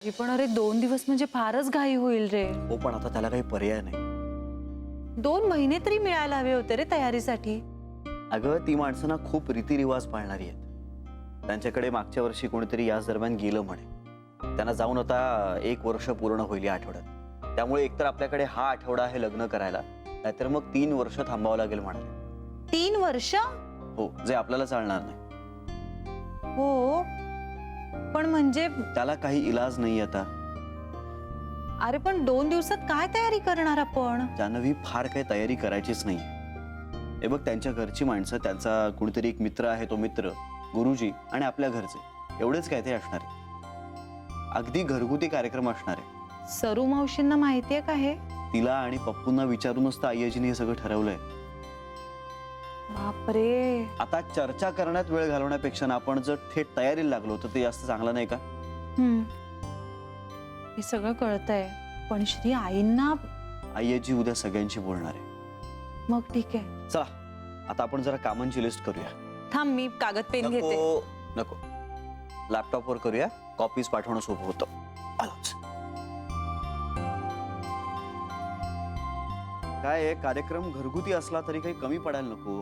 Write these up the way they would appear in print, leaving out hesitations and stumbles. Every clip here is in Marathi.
जी पण अरे 2 दिवस म्हणजे फारच घाई होईल रे. हो पण आता त्याला काही पर्याय नाही. 2 महिने तरी मिळायला हवे होते रे तयारीसाठी. अगं ती माणसं ना खूप रीतिरिवाज पाळणारी आहेत. त्यांच्याकडे मागच्या वर्षी कोणीतरी याच दरम्यान गेलं म्हणे. त्यांना जाऊन आता 1 वर्ष पूर्ण होईल या आठवड्यात. त्यामुळे एकतर आपल्याकडे हा आठवडा आहे लग्न करायला, नाहीतर मग 3 वर्ष थांबावं लागेल म्हणाले. 3 वर्ष? हो, जे आपल्याला चालणार नाही. हो पण म्हणजे त्याला काही इलाज नाही आता. अरे पण 2 दिवसात काय तयारी करणार आपण? जान्हवी फार काही तयारी करायचीच नाही. हे बघ त्यांच्या घरची माणसं, त्यांचा कुणीतरी एक मित्र आहे, तो मित्र, गुरुजी आणि आपल्या घरचे, एवढेच काय ते असणार आहे. अगदी घरगुती कार्यक्रम असणार आहे. सरू मावशींना माहितीये का हे? तिला आणि पप्पूंना विचारूनच तर आईजीने हे सगळं ठरवलंय. बापरे. आता चर्चा करण्यात वेळ घालवण्यापेक्षा ना आपण जर थेट तयारीला लागलो तर ते जास्त चांगलं नाही का? हे सगळं कळतंय पण श्री आईंना. आईजी उद्या सगळ्यांशी बोलणार आहे. मग ठीक आहे. चला आता आपण जरा कामांची लिस्ट करूया. थांब मी कागद पेन घेते. नको, लॅपटॉपवर करूया. कॉपीज पाठवणं सोपं होतं. आलोच. काय आहे, कार्यक्रम घरगुती असला तरी काही कमी पडायला नको.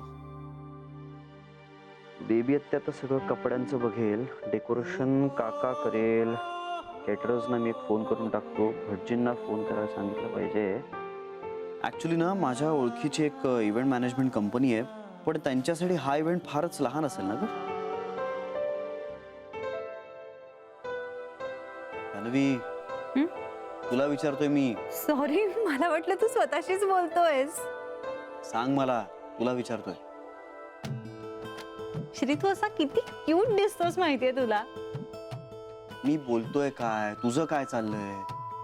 बेबी आत्या तर सगळं कपड्यांचं बघेल, डेकोरेशन काका करेल, केटरर्सना मी एक फोन करून टाकतो, भटजींना फोन करायला सांगितलं पाहिजे. ऍक्च्युली ना माझ्या ओळखीची एक इव्हेंट मॅनेजमेंट कंपनी आहे, पण त्यांच्यासाठी हा इव्हेंट फारच लहान असेल ना ग. जान्हवी, तुला विचारतोय मी. सॉरी, मला वाटलं तू स्वतःशीच बोलतोयस. सांग मला, तुला विचारतोय. श्री तू असा किती क्यूट दिसतोस माहितीये तुला. मी बोलतोय काय, तुझं काय चाललंय?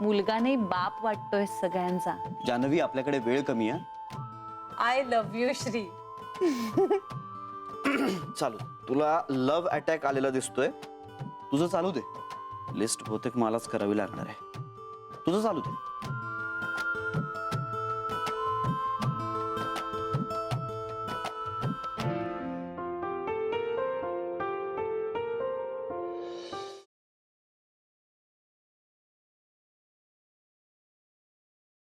मुलगा नाही बाप वाटतोय सगळ्यांचा. जान्हवी आपल्याकडे वेळ कमी आहे. I love you Shri. चालू, तुला लव्ह अटॅक आलेला दिसतोय. तुझं चालू दे. लिस्ट बहुतेक मलाच करावी लागणार आहे. तुझं चालू दे.